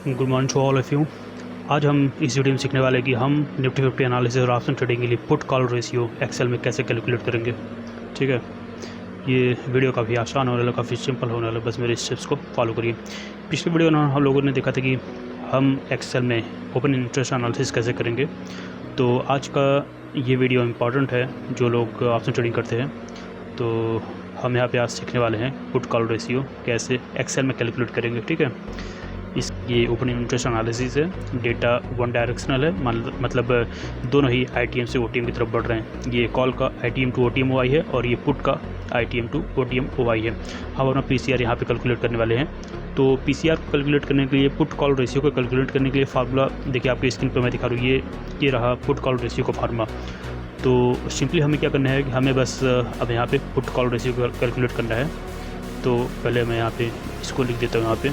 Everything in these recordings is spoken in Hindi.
Good morning to all of you. आज हम इस वीडियो में सीखने वाले हैं कि हम निफ्टी 50 एनालिसिस और ऑप्शन ट्रेडिंग के लिए पुट कॉल रेशियो एक्सेल में कैसे कैलकुलेट करेंगे। ठीक है, ये वीडियो काफ़ी आसान होने वाला, काफ़ी सिंपल होने वाला, बस मेरे स्टेप्स को फॉलो करिए। पिछले वीडियो में हम लोगों ने देखा था कि हम एक्सेल में ओपन इंटरेस्ट एनालिसिस कैसे करेंगे। तो आज का ये वीडियो इम्पॉर्टेंट है जो लोग ऑप्शन ट्रेडिंग करते हैं। तो हम यहाँ पे आज सीखने वाले हैं पुट कॉल रेशियो कैसे एक्सेल में कैलकुलेट करेंगे। ठीक है, ये ओपन इंटरेस्ट एनालिसिस है, डेटा वन डायरेक्शनल है, मतलब दोनों ही आईटीएम से ओटीएम की तरफ बढ़ रहे हैं। ये कॉल का आईटीएम टू ओटीएम ओआई है और ये पुट का आईटीएम टू ओटीएम ओआई है। हम अपना पीसीआर यहाँ पे कैलकुलेट करने वाले हैं। तो पीसीआर को कैलकुलेट करने के लिए, पुट कॉल रेशियो को कैलकुलेट करने के लिए फार्मूला देखिए आपकी स्क्रीन पर मैं दिखा रहा हूँ। ये रहा पुट कॉल रेशियो का फार्मूला। तो सिंपली हमें क्या करना है कि हमें बस अब यहाँ पे पुट कॉल रेशियो को कैलकुलेट करना है। तो पहले मैं यहाँ पे इसको लिख देता हूँ, यहाँ पे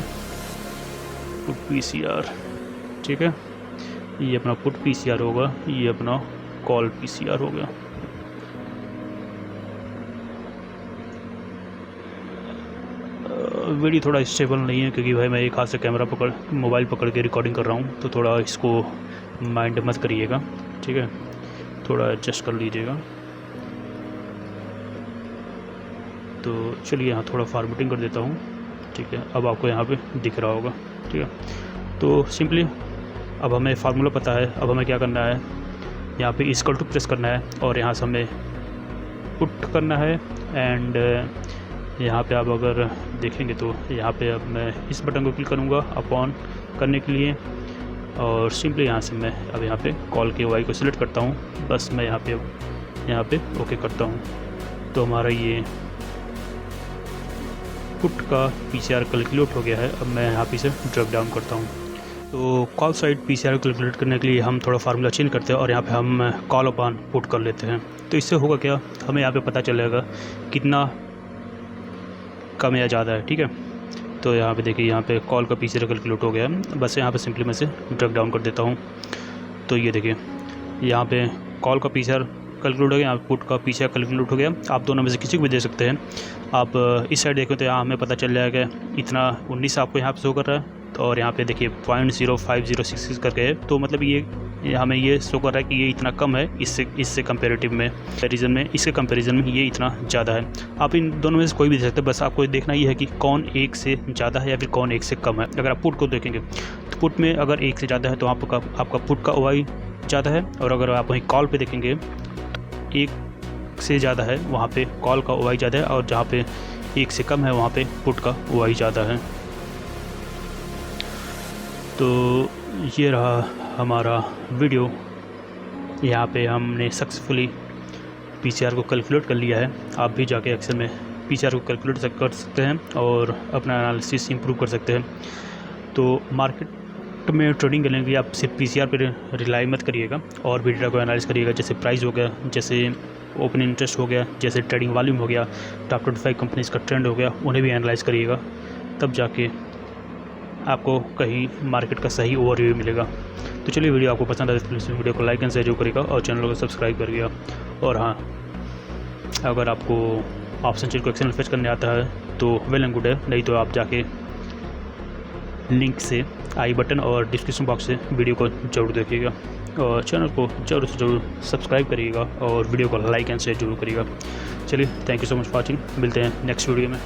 पुट पीसीआर। ठीक है, ये अपना पुट पीसीआर होगा, ये अपना कॉल पीसीआर हो गया। वीडियो थोड़ा स्टेबल नहीं है क्योंकि भाई मैं एक हाथ से कैमरा मोबाइल पकड़ के रिकॉर्डिंग कर रहा हूँ, तो थोड़ा इसको माइंड मत करिएगा। ठीक है, थोड़ा एडजस्ट कर लीजिएगा। तो चलिए यहाँ थोड़ा फॉर्मेटिंग कर देता हूँ। ठीक है, अब आपको यहाँ पे दिख रहा होगा। ठीक है, तो सिंपली अब हमें फार्मूला पता है। अब हमें क्या करना है, यहाँ पे इक्वल टू प्रेस करना है और यहाँ से हमें पुट करना है। एंड यहाँ पे आप अगर देखेंगे तो यहाँ पे अब मैं इस बटन को क्लिक करूँगा अपॉन करने के लिए, और सिंपली यहाँ से मैं अब यहाँ पे कॉल के वाई को सिलेक्ट करता हूँ। बस मैं यहाँ पे ओके करता हूँ। तो हमारा ये पुट का पीसीआर कैलकुलेट हो गया है। अब मैं यहाँ पे इसे ड्रॉप डाउन करता हूँ। तो कॉल साइड पीसीआर कैलकुलेट करने के लिए हम थोड़ा फार्मूला चेंज करते हैं और यहाँ पे हम कॉल अपॉन पुट कर लेते हैं। तो इससे होगा क्या, हमें यहाँ पे पता चलेगा कितना कम या ज़्यादा है। ठीक है, तो यहाँ पे देखिए, यहाँ पे कॉल का पीसीआर कैलकुलेट हो गया है। बस यहाँ पे सिंपली मैं इसे ड्रॉप डाउन कर देता हूँ। तो ये देखिए, यहाँ पे कॉल का पीसीआर कैलकुलेट हो गया, यहाँ पुट का पीसीआर कैलकुलेट हो गया। आप दोनों में से किसी को भी दे सकते हैं। आप इस साइड देखें तो यहाँ हमें पता चल जाएगा इतना 19 आपको यहाँ पे शो कर रहा है, और यहाँ पे देखिए 0.05066 करके है। तो मतलब ये हमें ये शो कर रहा है कि ये इतना कम है इससे कंपेरेटिव में, इसके कंपैरिजन में ये इतना ज़्यादा है। आप इन दोनों में से कोई भी दे सकते हैं। बस आपको देखना ये है कि कौन एक से ज़्यादा है या फिर कौन एक से कम है। अगर आप पुट को देखेंगे तो पुट में अगर एक से ज़्यादा है तो आपका पुट का ओआई ज़्यादा है, और अगर आप वहीं कॉल पे देखेंगे तो एक से ज़्यादा है वहाँ पे कॉल का ओआई ज़्यादा है, और जहाँ पे एक से कम है वहाँ पे पुट का ओआई ज़्यादा है। तो ये रहा हमारा वीडियो। यहाँ पे हमने सक्सेसफुली पीसीआर को कैलकुलेट कर लिया है। आप भी जाके एक्सेल में पीसीआर को कैलकुलेट कर सकते हैं और अपना एनालिसिस इंप्रूव कर सकते हैं। तो मार्केट में ट्रेडिंग करने के लिए आप सिर्फ पीसीआर पर रिलाई मत करिएगा, और भी डेटा को एनालाइज करिएगा, जैसे प्राइस हो गया, जैसे ओपन इंटरेस्ट हो गया, जैसे ट्रेडिंग वॉल्यूम हो गया, टॉप 25 कंपनीज का ट्रेंड हो गया, उन्हें भी एनालाइज करिएगा। तब जाके आपको कहीं मार्केट का सही ओवरव्यू मिलेगा। तो चलिए, वीडियो आपको पसंद आए तो प्लीज़ वीडियो को लाइक एंड शेयर करिएगा और चैनल को सब्सक्राइब करिएगा। और हाँ, अगर आपको ऑप्शन चेन को एक्सेल में फेच करने आता है तो वेल एंड गुड है, नहीं तो आप जाके लिंक से आई बटन और डिस्क्रिप्शन बॉक्स से वीडियो को जरूर देखिएगा, और चैनल को जरूर से जरूर सब्सक्राइब करिएगा और वीडियो को लाइक एंड शेयर जरूर करिएगा। चलिए, thank you so much for watching. मिलते हैं नेक्स्ट वीडियो में।